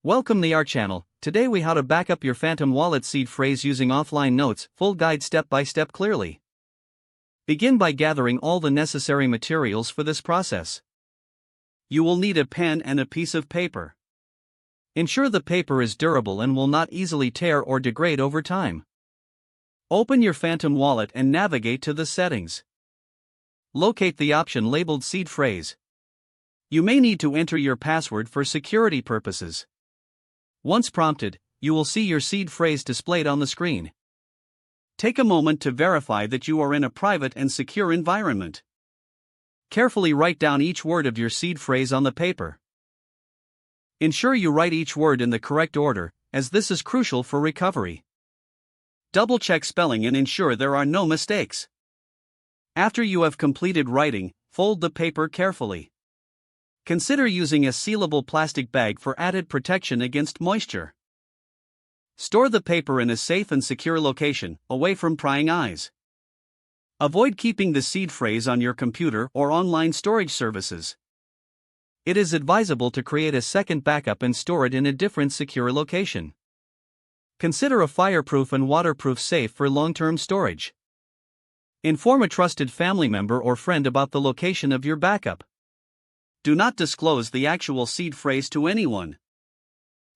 Welcome to our channel. Today we how to back up your Phantom Wallet seed phrase using offline notes, full guide step by step clearly. Begin by gathering all the necessary materials for this process. You will need a pen and a piece of paper. Ensure the paper is durable and will not easily tear or degrade over time. Open your Phantom Wallet and navigate to the settings. Locate the option labeled seed phrase. You may need to enter your password for security purposes. Once prompted, you will see your seed phrase displayed on the screen. Take a moment to verify that you are in a private and secure environment. Carefully write down each word of your seed phrase on the paper. Ensure you write each word in the correct order, as this is crucial for recovery. Double-check spelling and ensure there are no mistakes. After you have completed writing, fold the paper carefully. Consider using a sealable plastic bag for added protection against moisture. Store the paper in a safe and secure location, away from prying eyes. Avoid keeping the seed phrase on your computer or online storage services. It is advisable to create a second backup and store it in a different secure location. Consider a fireproof and waterproof safe for long-term storage. Inform a trusted family member or friend about the location of your backup. Do not disclose the actual seed phrase to anyone.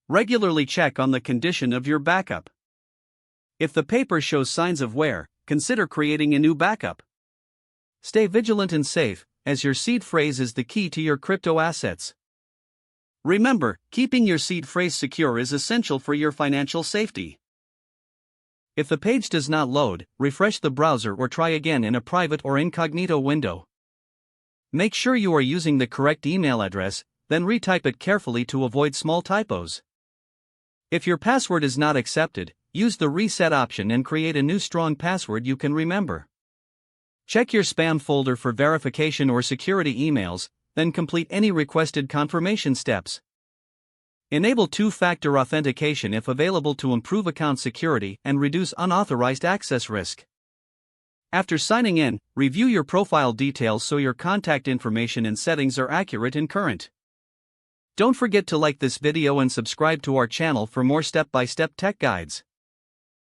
Regularly check on the condition of your backup. If the paper shows signs of wear, consider creating a new backup. Stay vigilant and safe, as your seed phrase is the key to your crypto assets. Remember, keeping your seed phrase secure is essential for your financial safety. If the page does not load, refresh the browser or try again in a private or incognito window. Make sure you are using the correct email address, then retype it carefully to avoid small typos. If your password is not accepted, use the reset option and create a new strong password you can remember. Check your spam folder for verification or security emails, then complete any requested confirmation steps. Enable two-factor authentication if available to improve account security and reduce unauthorized access risk. After signing in, review your profile details so your contact information and settings are accurate and current. Don't forget to like this video and subscribe to our channel for more step-by-step tech guides.